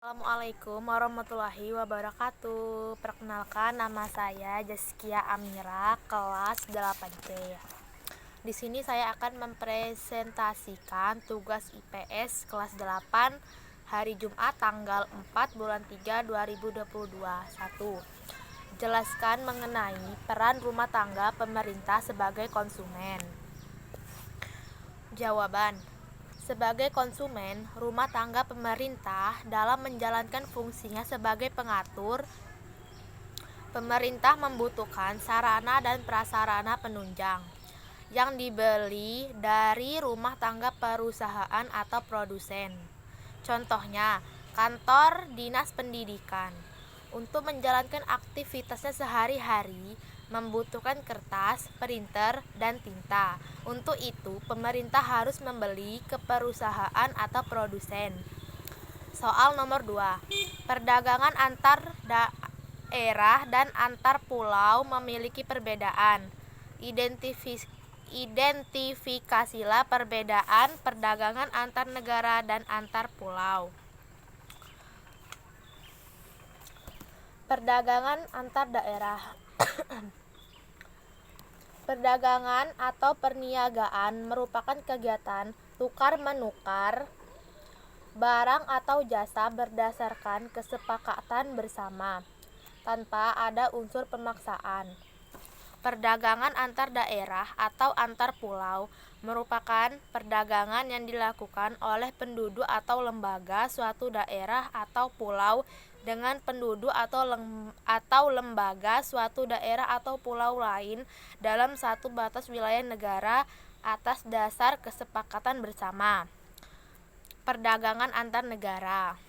Assalamualaikum warahmatullahi wabarakatuh. Perkenalkan, nama saya Zaskia Amira, kelas 8C. Di sini saya akan mempresentasikan tugas IPS kelas 8 hari Jumat tanggal 4 bulan 3 2022. 1. Jelaskan mengenai peran rumah tangga pemerintah sebagai konsumen. Jawaban: sebagai konsumen, rumah tangga pemerintah dalam menjalankan fungsinya sebagai pengatur, pemerintah membutuhkan sarana dan prasarana penunjang yang dibeli dari rumah tangga perusahaan atau produsen. Contohnya, kantor dinas pendidikan. Untuk menjalankan aktivitasnya sehari-hari, membutuhkan kertas, printer, dan tinta. Untuk itu, pemerintah harus membeli ke perusahaan atau produsen. Soal nomor 2. Perdagangan antar daerah dan antar pulau memiliki perbedaan. Identifikasilah perbedaan perdagangan antar negara dan antar pulau. Perdagangan antar daerah. Perdagangan atau perniagaan merupakan kegiatan tukar-menukar barang atau jasa berdasarkan kesepakatan bersama, tanpa ada unsur pemaksaan. Perdagangan antar daerah atau antar pulau merupakan perdagangan yang dilakukan oleh penduduk atau lembaga suatu daerah atau pulau dengan penduduk atau lembaga suatu daerah atau pulau lain dalam satu batas wilayah negara atas dasar kesepakatan bersama. Perdagangan antar negara.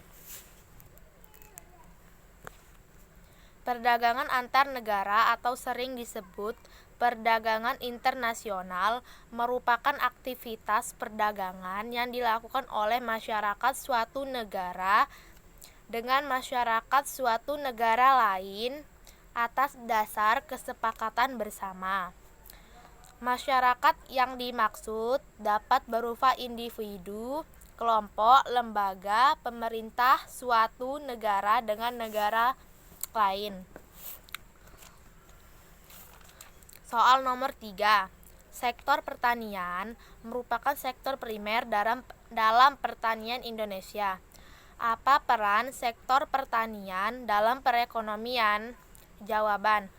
Perdagangan antar negara atau sering disebut perdagangan internasional merupakan aktivitas perdagangan yang dilakukan oleh masyarakat suatu negara dengan masyarakat suatu negara lain atas dasar kesepakatan bersama. Masyarakat yang dimaksud dapat berupa individu, kelompok, lembaga, pemerintah suatu negara dengan negara lain. Soal nomor 3. Sektor pertanian merupakan sektor primer dalam pertanian Indonesia. Apa peran sektor pertanian dalam perekonomian? Jawaban: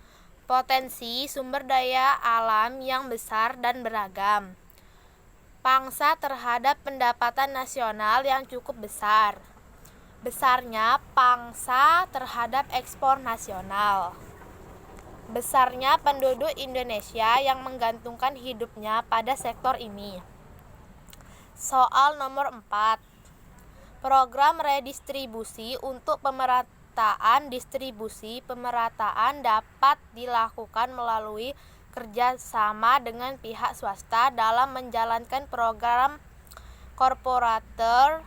potensi sumber daya alam yang besar dan beragam. Pangsa terhadap pendapatan nasional yang cukup besar. Besarnya pangsa terhadap ekspor nasional. Besarnya penduduk Indonesia yang menggantungkan hidupnya pada sektor ini. Soal nomor 4. Program redistribusi untuk pemerataan distribusi pemerataan dapat dilakukan melalui kerjasama dengan pihak swasta dalam menjalankan program Corporate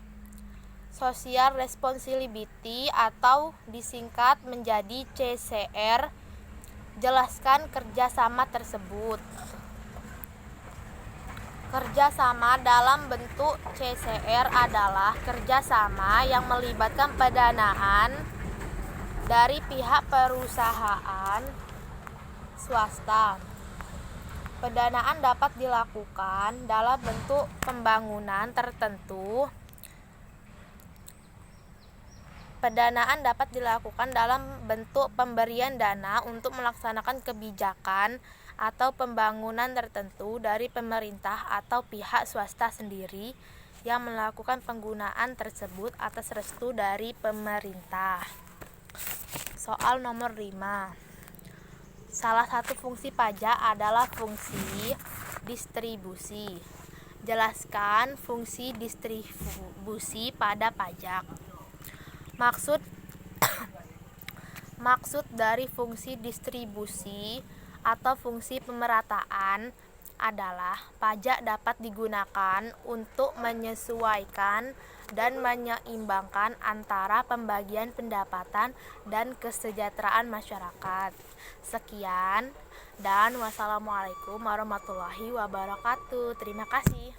Social Responsibility atau disingkat menjadi CSR. Jelaskan kerjasama tersebut. Kerjasama dalam bentuk CSR adalah kerjasama yang melibatkan pendanaan dari pihak perusahaan swasta. Pendanaan dapat dilakukan dalam bentuk pembangunan tertentu. Pendanaan dapat dilakukan dalam bentuk pemberian dana untuk melaksanakan kebijakan atau pembangunan tertentu dari pemerintah atau pihak swasta sendiri yang melakukan penggunaan tersebut atas restu dari pemerintah. Soal nomor 5. Salah satu fungsi pajak adalah fungsi distribusi. Jelaskan fungsi distribusi pada pajak. Maksud dari fungsi distribusi atau fungsi pemerataan adalah pajak dapat digunakan untuk menyesuaikan dan menyeimbangkan antara pembagian pendapatan dan kesejahteraan masyarakat. Sekian dan wassalamualaikum warahmatullahi wabarakatuh. Terima kasih.